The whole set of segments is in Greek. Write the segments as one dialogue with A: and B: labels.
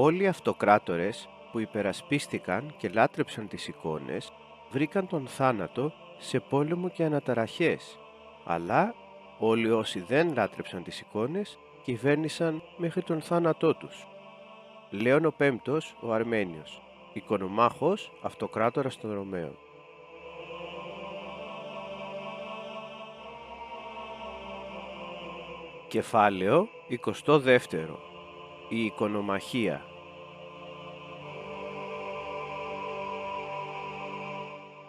A: Όλοι οι αυτοκράτορες που υπερασπίστηκαν και λάτρεψαν τις εικόνες βρήκαν τον θάνατο σε πόλεμο και αναταραχές, αλλά όλοι όσοι δεν λάτρεψαν τις εικόνες κυβέρνησαν μέχρι τον θάνατό τους. Λέων ο Πέμπτος ο Αρμένιος, οικονομάχος αυτοκράτορας των Ρωμαίων. Κεφάλαιο 22. Η οικονομαχία.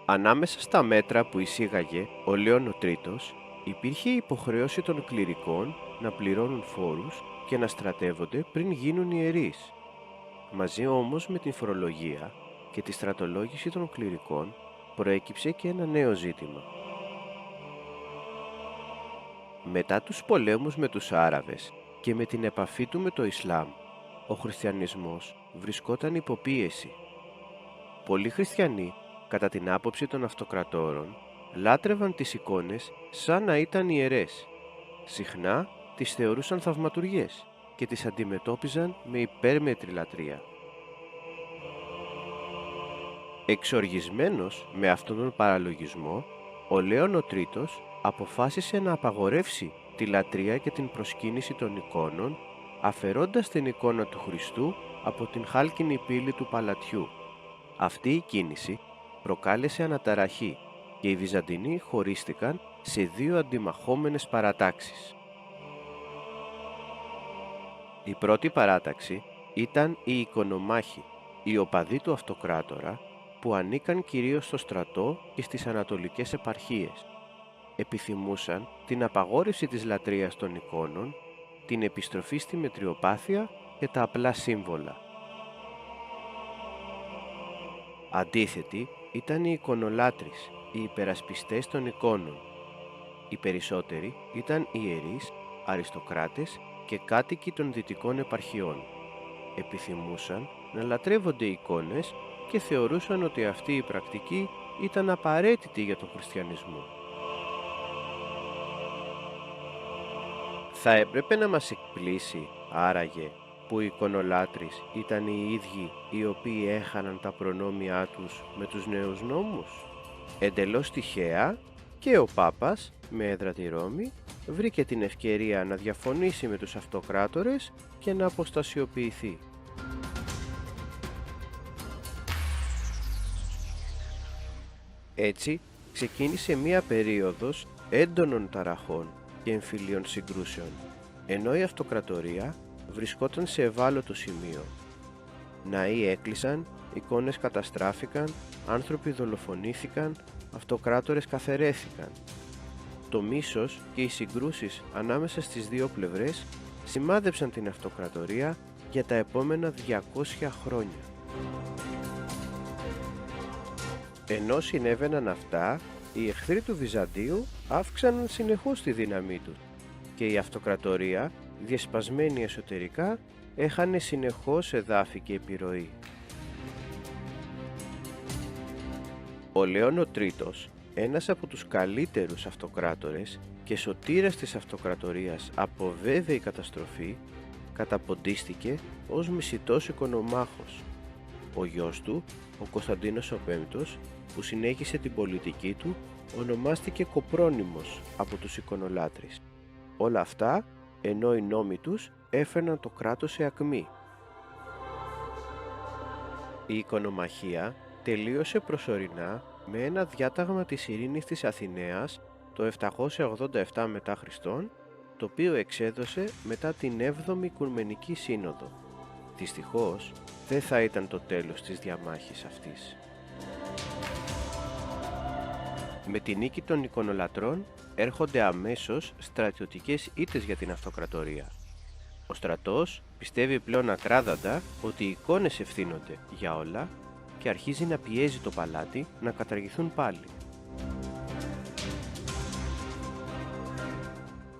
A: Ανάμεσα στα μέτρα που εισήγαγε ο Λέων ο Τρίτος υπήρχε η υποχρέωση των κληρικών να πληρώνουν φόρους και να στρατεύονται πριν γίνουν ιερείς. Μαζί όμως με την φορολογία και τη στρατολόγηση των κληρικών προέκυψε και ένα νέο ζήτημα. Μετά τους πολέμους με τους Άραβες και με την επαφή του με το Ισλάμ, ο χριστιανισμός βρισκόταν υπό πίεση. Πολλοί χριστιανοί, κατά την άποψη των αυτοκρατόρων, λάτρευαν τις εικόνες σαν να ήταν ιερές. Συχνά τις θεωρούσαν θαυματουργές και τις αντιμετώπιζαν με υπέρμετρη λατρεία. Εξοργισμένος με αυτόν τον παραλογισμό, ο Λέων ο Τρίτος αποφάσισε να απαγορεύσει τη λατρεία και την προσκύνηση των εικόνων, αφαιρώντας την εικόνα του Χριστού από την χάλκινη πύλη του παλατιού. Αυτή η κίνηση προκάλεσε αναταραχή και οι Βυζαντινοί χωρίστηκαν σε δύο αντιμαχόμενες παρατάξεις. Η πρώτη παράταξη ήταν οι οικονομάχοι, οι οπαδοί του αυτοκράτορα, που ανήκαν κυρίως στο στρατό και στις ανατολικές επαρχίες. Επιθυμούσαν την απαγόρευση της λατρείας των εικόνων, την επιστροφή στη μετριοπάθεια και τα απλά σύμβολα. Αντίθετοι ήταν οι εικονολάτρεις, οι υπερασπιστές των εικόνων. Οι περισσότεροι ήταν ιερείς, αριστοκράτες και κάτοικοι των δυτικών επαρχιών. Επιθυμούσαν να λατρεύονται οι εικόνες και θεωρούσαν ότι αυτή η πρακτική ήταν απαραίτητη για τον χριστιανισμό. Θα έπρεπε να μας εκπλήσει, άραγε, που οι εικονολάτρεις ήταν οι ίδιοι οι οποίοι έχαναν τα προνόμια τους με τους νέους νόμους. Εντελώς τυχαία και ο Πάπας, με έδρα τη Ρώμη, βρήκε την ευκαιρία να διαφωνήσει με τους αυτοκράτορες και να αποστασιοποιηθεί. Έτσι ξεκίνησε μία περίοδος έντονων ταραχών και εμφυλίων συγκρούσεων, ενώ η αυτοκρατορία βρισκόταν σε ευάλωτο σημείο. Ναοί έκλεισαν, εικόνες καταστράφηκαν, άνθρωποι δολοφονήθηκαν, αυτοκράτορες καθαιρέθηκαν. Το μίσος και οι συγκρούσεις ανάμεσα στις δύο πλευρές σημάδεψαν την αυτοκρατορία για τα επόμενα 200 χρόνια. Ενώ συνέβαιναν αυτά, οι εχθροί του Βυζαντίου αύξαναν συνεχώς τη δύναμή τους και η αυτοκρατορία, διασπασμένη εσωτερικά, έχανε συνεχώς εδάφη και επιρροή. Ο Λέων ο Τρίτος, ένας από τους καλύτερους αυτοκράτορες και σωτήρας της αυτοκρατορίας από βέβαιη καταστροφή, καταποντίστηκε ως μισητός οικονομάχος. Ο γιος του, ο Κωνσταντίνος ο Πέμπτος, που συνέχισε την πολιτική του, ονομάστηκε Κοπρόνημος από τους εικονολάτρεις. Όλα αυτά ενώ οι νόμοι τους έφερναν το κράτος σε ακμή. Η οικονομαχία τελείωσε προσωρινά με ένα διάταγμα της ειρήνης της Αθηναίας το 787 μετά Χριστόν, το οποίο εξέδωσε μετά την 7η Οικουμενική Σύνοδο. Δυστυχώς δεν θα ήταν το τέλος της διαμάχης αυτής. Με τη νίκη των εικονολατρών έρχονται αμέσως στρατιωτικές ήττες για την αυτοκρατορία. Ο στρατός πιστεύει πλέον ακράδαντα ότι οι εικόνες ευθύνονται για όλα και αρχίζει να πιέζει το παλάτι να καταργηθούν πάλι.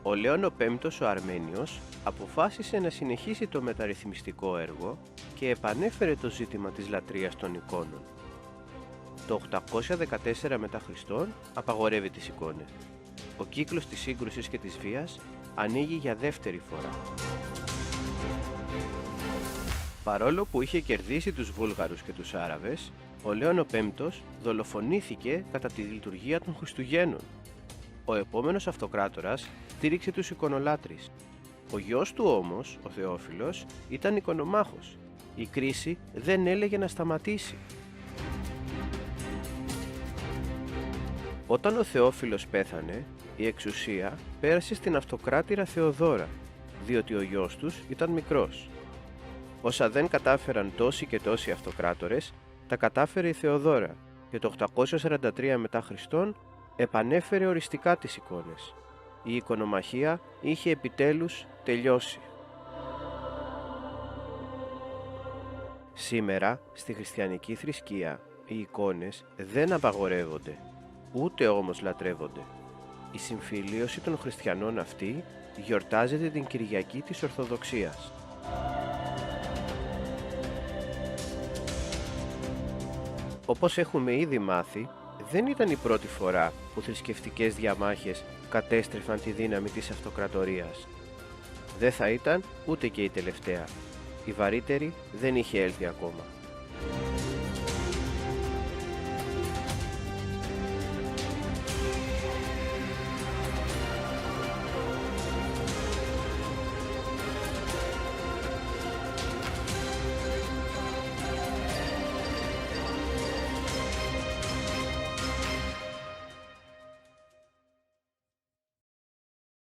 A: Ο Λέων ο Πέμπτος ο Αρμένιος αποφάσισε να συνεχίσει το μεταρρυθμιστικό έργο και επανέφερε το ζήτημα της λατρείας των εικόνων. Το 814 μετά Χριστόν απαγορεύει τις εικόνες. Ο κύκλος της σύγκρουσης και της βίας ανοίγει για δεύτερη φορά. Παρόλο που είχε κερδίσει τους Βούλγαρους και τους Άραβες, ο Λέων ο Πέμπτος δολοφονήθηκε κατά τη λειτουργία των Χριστουγέννων. Ο επόμενος αυτοκράτορας στήριξε τους εικονολάτρεις. Ο γιος του όμως, ο Θεόφιλος, ήταν εικονομάχος. Η κρίση δεν έλεγε να σταματήσει. Όταν ο Θεόφιλος πέθανε, η εξουσία πέρασε στην αυτοκράτηρα Θεοδώρα, διότι ο γιος τους ήταν μικρός. Όσα δεν κατάφεραν τόσοι και τόσοι αυτοκράτορες, τα κατάφερε η Θεοδώρα και το 843 μετά Χριστόν επανέφερε οριστικά τις εικόνες. Η εικονομαχία είχε επιτέλους τελειώσει. Σήμερα, στη χριστιανική θρησκεία, οι εικόνες δεν απαγορεύονται, ούτε όμως λατρεύονται. Η συμφιλίωση των χριστιανών αυτή γιορτάζεται την Κυριακή της Ορθοδοξίας. Όπως έχουμε ήδη μάθει, δεν ήταν η πρώτη φορά που θρησκευτικές διαμάχες κατέστρεφαν τη δύναμη της αυτοκρατορίας. Δεν θα ήταν ούτε και η τελευταία. Η βαρύτερη δεν είχε έλθει ακόμα.